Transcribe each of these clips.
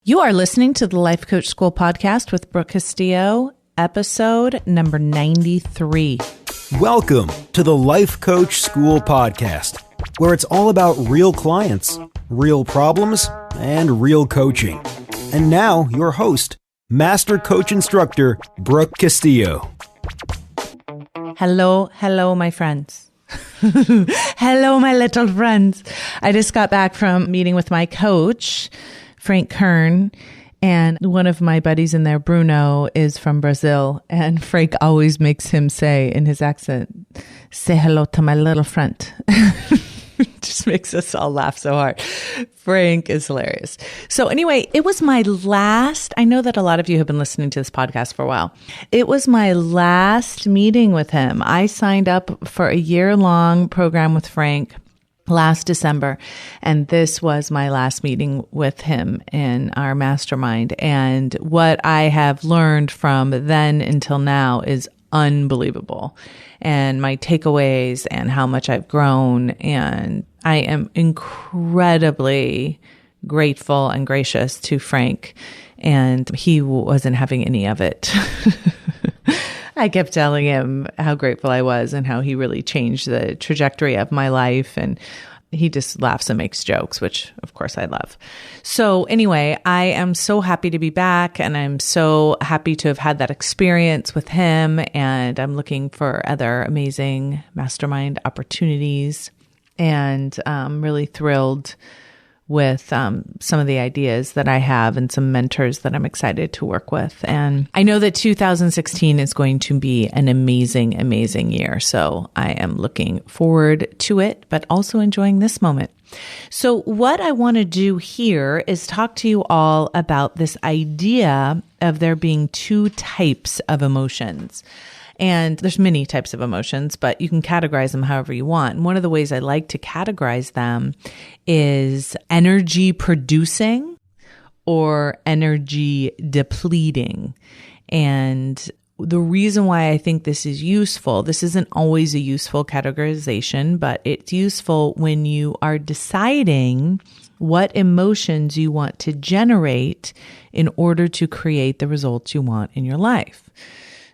You are listening to the Life Coach School podcast with Brooke Castillo, episode number 93. Welcome to the Life Coach School podcast, where it's all about real clients, real problems, and real coaching. And now, your host, Master Coach Instructor, Brooke Castillo. Hello, my friends. Hello, my little friends. I just got back from meeting with my coach, Frank Kern, and one of my buddies in there, Bruno, is from Brazil, and Frank always makes him say in his accent, "Say hello to my little friend." Just makes us all laugh so hard. Frank is hilarious. So anyway, it was my last, I know that a lot of you have been listening to this podcast for a while. It was my last meeting with him. I signed up for a year-long program with Frank last December, and this was my last meeting with him in our mastermind. And what I have learned from then until now is unbelievable. And my takeaways and how much I've grown. And I am incredibly grateful and gracious to Frank. And he wasn't having any of it. I kept telling him how grateful I was and how he really changed the trajectory of my life. And he just laughs and makes jokes, which of course I love. So anyway, I am so happy to be back, and I'm so happy to have had that experience with him. And I'm looking for other amazing mastermind opportunities, and I'm really thrilled with some of the ideas that I have and some mentors that I'm excited to work with. And I know that 2016 is going to be an amazing, amazing year. So I am looking forward to it, but also enjoying this moment. So what I want to do here is talk to you all about this idea of there being two types of emotions. And there's many types of emotions, but you can categorize them however you want. And one of the ways I like to categorize them is energy producing or energy depleting. And the reason why I think this is useful, this isn't always a useful categorization, but it's useful when you are deciding what emotions you want to generate in order to create the results you want in your life.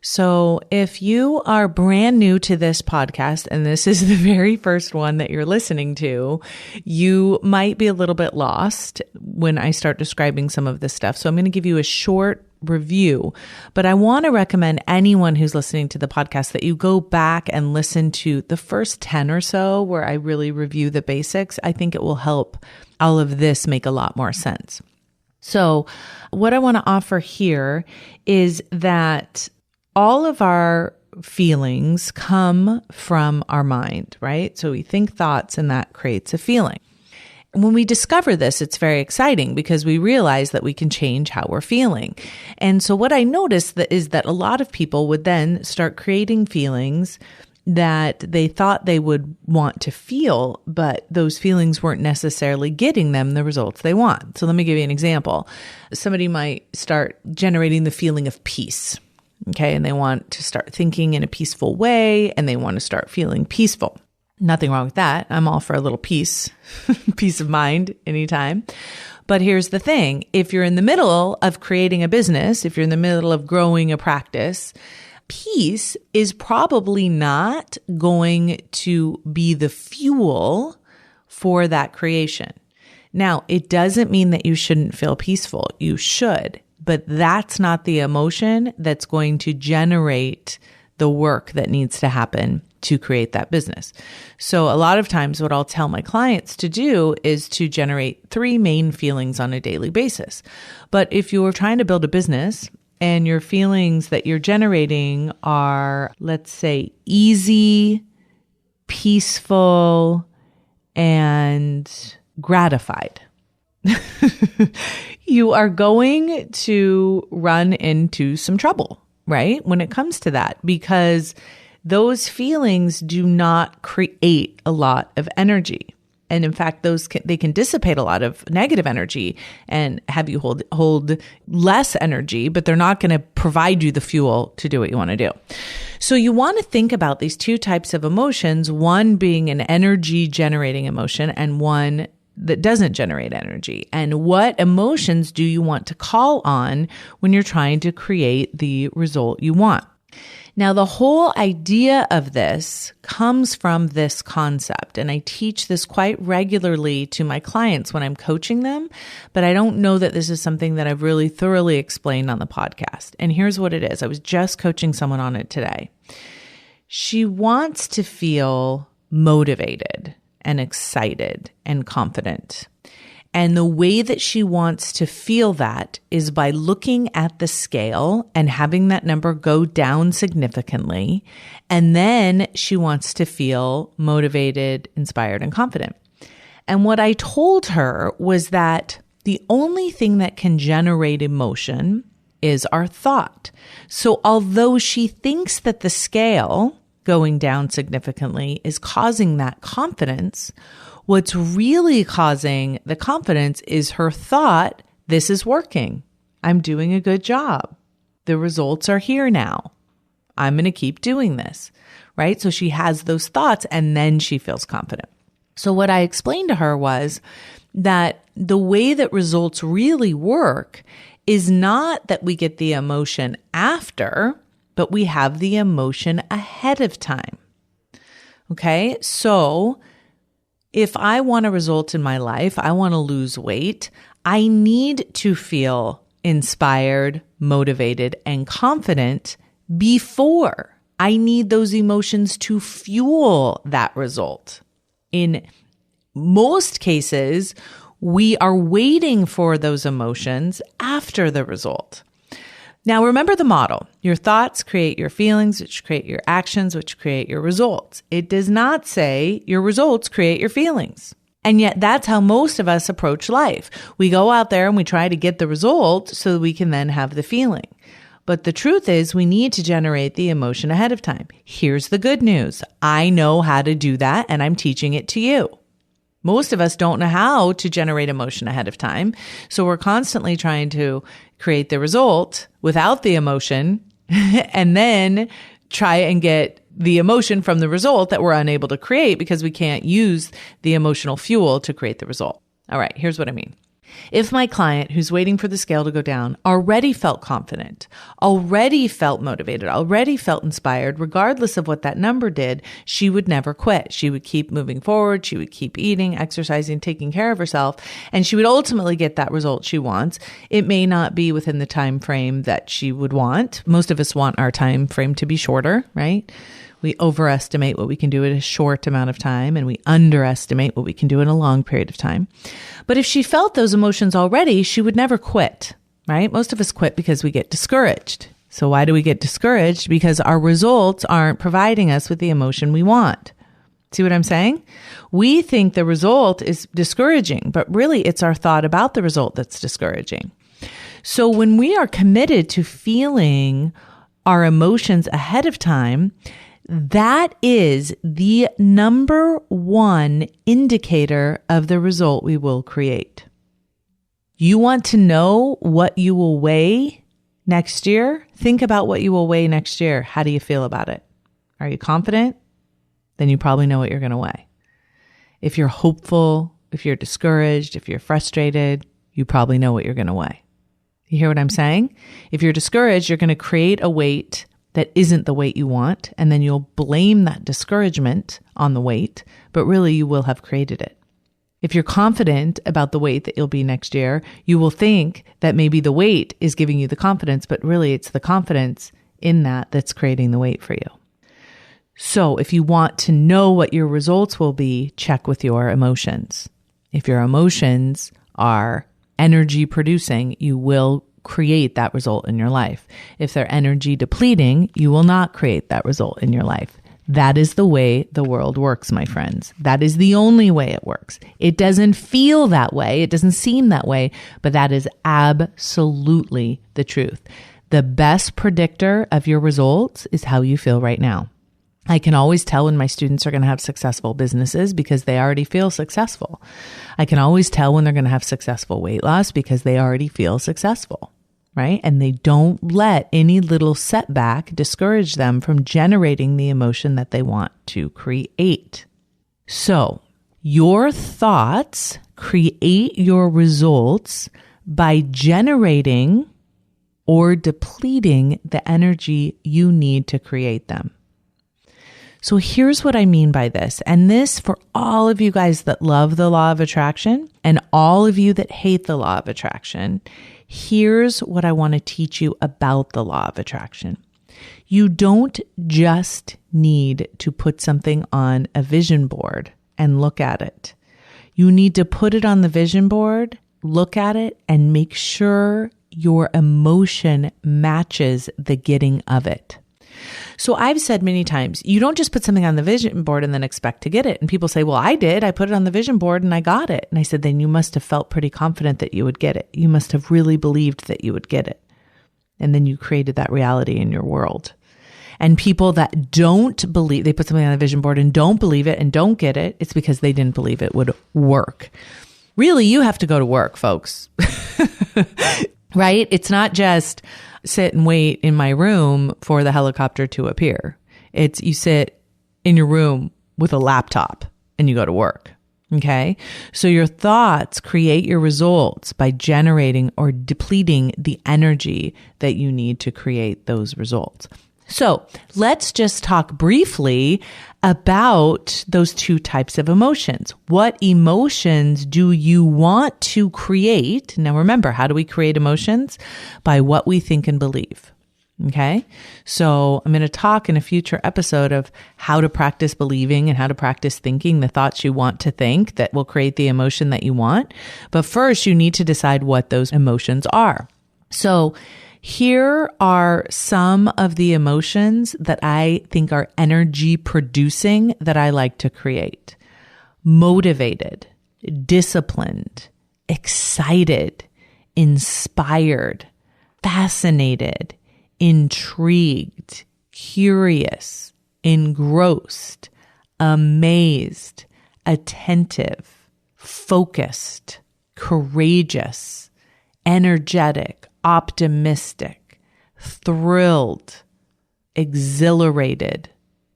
So if you are brand new to this podcast, and this is the very first one that you're listening to, you might be a little bit lost when I start describing some of this stuff. So I'm going to give you a short review, but I want to recommend anyone who's listening to the podcast that you go back and listen to the first 10 or so where I really review the basics. I think it will help all of this make a lot more sense. So what I want to offer here is that all of our feelings come from our mind, right? So we think thoughts, and that creates a feeling. And when we discover this, it's very exciting because we realize that we can change how we're feeling. And so what I noticed is that a lot of people would then start creating feelings that they thought they would want to feel, but those feelings weren't necessarily getting them the results they want. So let me give you an example. Somebody might start generating the feeling of peace. Okay. And they want to start thinking in a peaceful way, and they want to start feeling peaceful. Nothing wrong with that. I'm all for a little peace, peace of mind anytime. But here's the thing. If you're in the middle of creating a business, if you're in the middle of growing a practice, peace is probably not going to be the fuel for that creation. Now, it doesn't mean that you shouldn't feel peaceful. You should. But that's not the emotion that's going to generate the work that needs to happen to create that business. So a lot of times what I'll tell my clients to do is to generate 3 main feelings on a daily basis. But if you're trying to build a business and your feelings that you're generating are, let's say, easy, peaceful, and gratified, you are going to run into some trouble, right? When it comes to that, because those feelings do not create a lot of energy. And in fact, they can dissipate a lot of negative energy and have you hold less energy, but they're not going to provide you the fuel to do what you want to do. So you want to think about these two types of emotions, one being an energy generating emotion and one that doesn't generate energy? And what emotions do you want to call on when you're trying to create the result you want? Now, the whole idea of this comes from this concept, and I teach this quite regularly to my clients when I'm coaching them, but I don't know that this is something that I've really thoroughly explained on the podcast. And here's what it is. I was just coaching someone on it today. She wants to feel motivated and excited and confident. And the way that she wants to feel that is by looking at the scale and having that number go down significantly. And then she wants to feel motivated, inspired, and confident. And what I told her was that the only thing that can generate emotion is our thought. So although she thinks that the scale going down significantly is causing that confidence, what's really causing the confidence is her thought, this is working. I'm doing a good job. The results are here now. I'm going to keep doing this, right? So she has those thoughts and then she feels confident. So what I explained to her was that the way that results really work is not that we get the emotion after, but we have the emotion ahead of time. Okay? So if I want a result in my life, I want to lose weight, I need to feel inspired, motivated, and confident before. I need those emotions to fuel that result. In most cases, we are waiting for those emotions after the result. Now, remember the model. Your thoughts create your feelings, which create your actions, which create your results. It does not say your results create your feelings. And yet that's how most of us approach life. We go out there and we try to get the result so that we can then have the feeling. But the truth is we need to generate the emotion ahead of time. Here's the good news. I know how to do that and I'm teaching it to you. Most of us don't know how to generate emotion ahead of time. So we're constantly trying to create the result without the emotion and then try and get the emotion from the result that we're unable to create because we can't use the emotional fuel to create the result. All right, here's what I mean. If my client who's waiting for the scale to go down already felt confident, already felt motivated, already felt inspired, regardless of what that number did, she would never quit. She would keep moving forward. She would keep eating, exercising, taking care of herself, and she would ultimately get that result she wants. It may not be within the time frame that she would want. Most of us want our time frame to be shorter, right? We overestimate what we can do in a short amount of time, and we underestimate what we can do in a long period of time. But if she felt those emotions already, she would never quit, right? Most of us quit because we get discouraged. So why do we get discouraged? Because our results aren't providing us with the emotion we want. See what I'm saying? We think the result is discouraging, but really it's our thought about the result that's discouraging. So when we are committed to feeling our emotions ahead of time, that is the number one indicator of the result we will create. You want to know what you will weigh next year? Think about what you will weigh next year. How do you feel about it? Are you confident? Then you probably know what you're going to weigh. If you're hopeful, if you're discouraged, if you're frustrated, you probably know what you're going to weigh. You hear what I'm saying? If you're discouraged, you're going to create a weight that isn't the weight you want, and then you'll blame that discouragement on the weight, but really you will have created it. If you're confident about the weight that you'll be next year, you will think that maybe the weight is giving you the confidence, but really it's the confidence in that that's creating the weight for you. So if you want to know what your results will be, check with your emotions. If your emotions are energy producing, you will create that result in your life. If they're energy depleting, you will not create that result in your life. That is the way the world works, my friends. That is the only way it works. It doesn't feel that way. It doesn't seem that way, but that is absolutely the truth. The best predictor of your results is how you feel right now. I can always tell when my students are going to have successful businesses because they already feel successful. I can always tell when they're going to have successful weight loss because they already feel successful, right? And they don't let any little setback discourage them from generating the emotion that they want to create. So your thoughts create your results by generating or depleting the energy you need to create them. So here's what I mean by this. And this for all of you guys that love the law of attraction and all of you that hate the law of attraction, here's what I want to teach you about the law of attraction. You don't just need to put something on a vision board and look at it. You need to put it on the vision board, look at it, and make sure your emotion matches the getting of it. So I've said many times, you don't just put something on the vision board and then expect to get it. And people say, well, I did. I put it on the vision board and I got it. And I said, then you must have felt pretty confident that you would get it. You must have really believed that you would get it. And then you created that reality in your world. And people that don't believe, they put something on the vision board and don't believe it and don't get it, it's because they didn't believe it would work. Really, you have to go to work, folks. Right? It's not just sit and wait in my room for the helicopter to appear. It's you sit in your room with a laptop and you go to work. Okay? So your thoughts create your results by generating or depleting the energy that you need to create those results. So let's just talk briefly about those two types of emotions. What emotions do you want to create? Now remember, how do we create emotions? By what we think and believe. Okay. So I'm going to talk in a future episode of how to practice believing and how to practice thinking the thoughts you want to think that will create the emotion that you want. But first you need to decide what those emotions are. So here are some of the emotions that I think are energy producing that I like to create. Motivated, disciplined, excited, inspired, fascinated, intrigued, curious, engrossed, amazed, attentive, focused, courageous, energetic, optimistic, thrilled, exhilarated,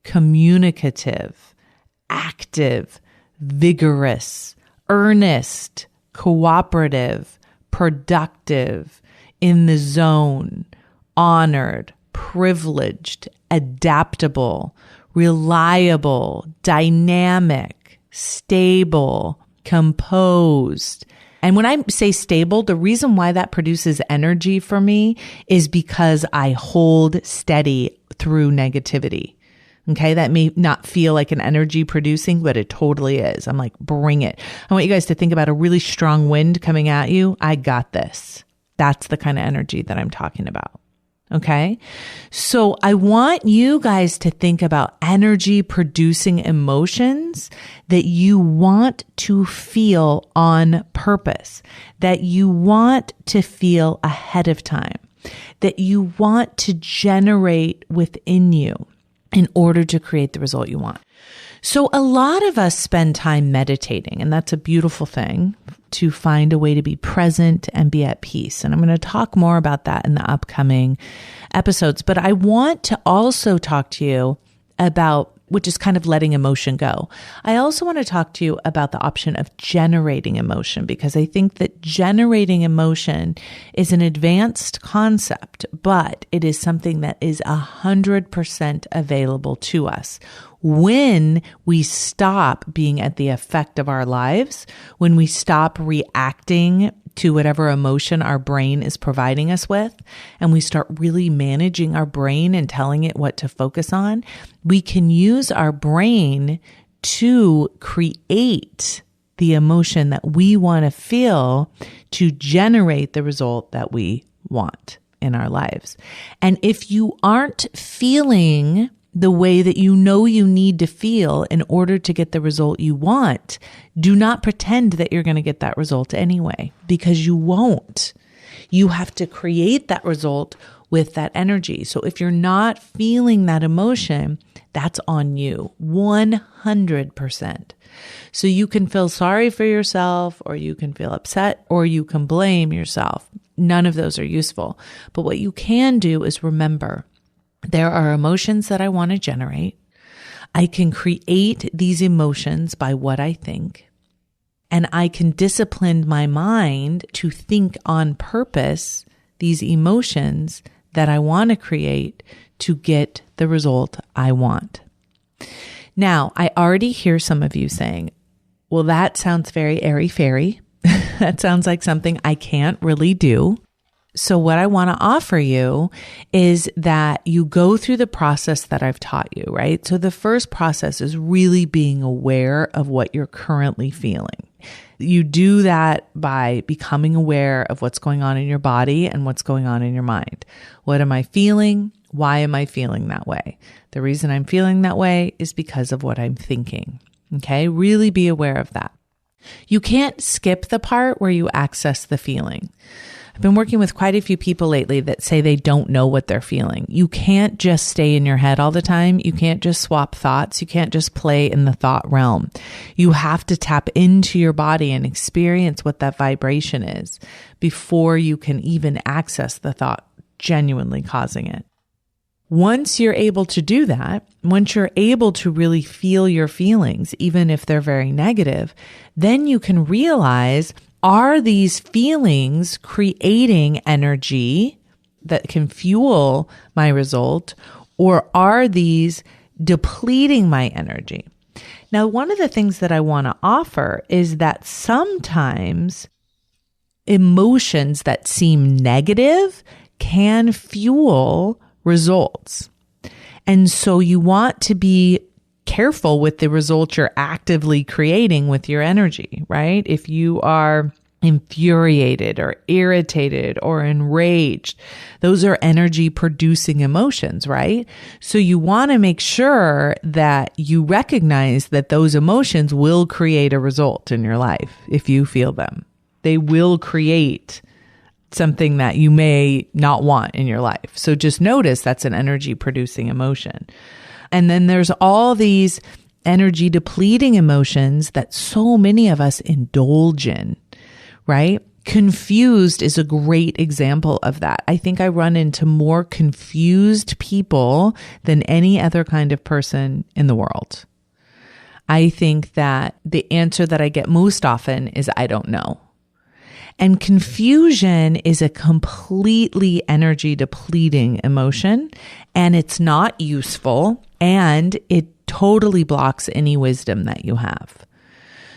communicative, active, vigorous, earnest, cooperative, productive, in the zone, honored, privileged, adaptable, reliable, dynamic, stable, composed. And when I say stable, the reason why that produces energy for me is because I hold steady through negativity. Okay. That may not feel like an energy producing, but it totally is. I'm like, bring it. I want you guys to think about a really strong wind coming at you. I got this. That's the kind of energy that I'm talking about. Okay. So I want you guys to think about energy producing emotions that you want to feel on purpose, that you want to feel ahead of time, that you want to generate within you in order to create the result you want. So a lot of us spend time meditating, and that's a beautiful thing, to find a way to be present and be at peace. And I'm going to talk more about that in the upcoming episodes. But I want to also talk to you about, which is kind of letting emotion go. I also want to talk to you about the option of generating emotion, because I think that generating emotion is an advanced concept, but it is something that is 100% available to us. When we stop being at the effect of our lives, when we stop reacting to whatever emotion our brain is providing us with, and we start really managing our brain and telling it what to focus on, we can use our brain to create the emotion that we want to feel to generate the result that we want in our lives. And if you aren't feeling the way that you know you need to feel in order to get the result you want, do not pretend that you're going to get that result anyway, because you won't. You have to create that result with that energy. So if you're not feeling that emotion, that's on you 100%. So you can feel sorry for yourself, or you can feel upset, or you can blame yourself. None of those are useful. But what you can do is remember, there are emotions that I want to generate. I can create these emotions by what I think. and I can discipline my mind to think on purpose these emotions that I want to create to get the result I want. Now, I already hear some of you saying, well, that sounds very airy-fairy. That sounds like something I can't really do. So what I want to offer you is that you go through the process that I've taught you, right? So the first process is really being aware of what you're currently feeling. You do that by becoming aware of what's going on in your body and what's going on in your mind. What am I feeling? Why am I feeling that way? The reason I'm feeling that way is because of what I'm thinking. Okay? Really be aware of that. You can't skip the part where you access the feeling. I've been working with quite a few people lately that say they don't know what they're feeling. You can't just stay in your head all the time. You can't just swap thoughts. You can't just play in the thought realm. You have to tap into your body and experience what that vibration is before you can even access the thought genuinely causing it. Once you're able to do that, once you're able to really feel your feelings, even if they're very negative, then you can realize, are these feelings creating energy that can fuel my result, or are these depleting my energy? Now, one of the things that I want to offer is that sometimes emotions that seem negative can fuel results. And so you want to be careful with the results you're actively creating with your energy, right? If you are infuriated or irritated or enraged, those are energy producing emotions, right? So you want to make sure that you recognize that those emotions will create a result in your life if you feel them. They will create something that you may not want in your life. So just notice that's an energy producing emotion. And then there's all these energy depleting emotions that so many of us indulge in, right? Confused is a great example of that. I think I run into more confused people than any other kind of person in the world. I think that the answer that I get most often is, I don't know. And confusion is a completely energy depleting emotion, and it's not useful, and it totally blocks any wisdom that you have.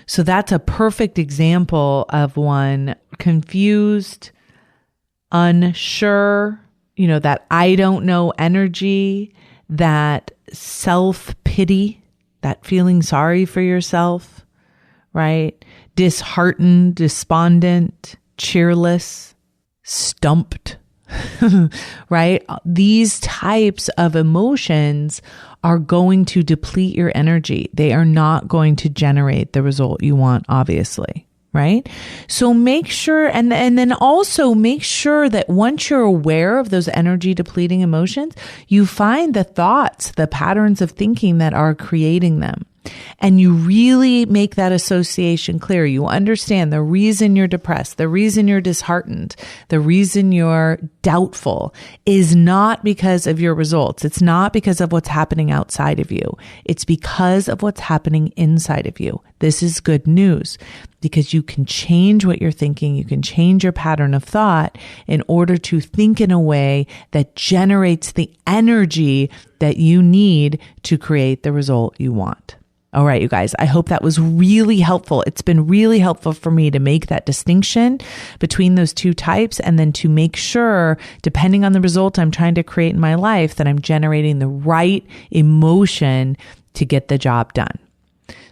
So that's a perfect example of one confused, unsure, that I don't know energy, that self-pity, that feeling sorry for yourself, right? Disheartened, despondent, cheerless, stumped, right? These types of emotions are going to deplete your energy. They are not going to generate the result you want, obviously, right? So make sure, and then also make sure that once you're aware of those energy depleting emotions, you find the thoughts, the patterns of thinking that are creating them. And you really make that association clear. You understand the reason you're depressed, the reason you're disheartened, the reason you're doubtful is not because of your results. It's not because of what's happening outside of you. It's because of what's happening inside of you. This is good news because you can change what you're thinking. You can change your pattern of thought in order to think in a way that generates the energy that you need to create the result you want. All right, you guys, I hope that was really helpful. It's been really helpful for me to make that distinction between those two types and then to make sure, depending on the result I'm trying to create in my life, that I'm generating the right emotion to get the job done.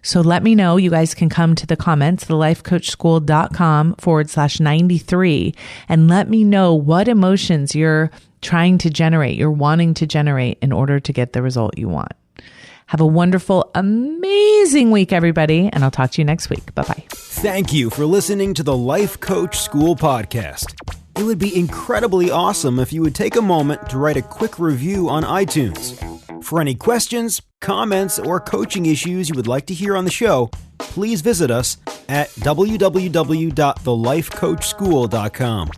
So let me know. You guys can come to the comments, thelifecoachschool.com/93, and let me know what emotions you're trying to generate, you're wanting to generate in order to get the result you want. Have a wonderful, amazing week, everybody, and I'll talk to you next week. Bye-bye. Thank you for listening to the Life Coach School podcast. It would be incredibly awesome if you would take a moment to write a quick review on iTunes. For any questions, comments, or coaching issues you would like to hear on the show, please visit us at www.thelifecoachschool.com.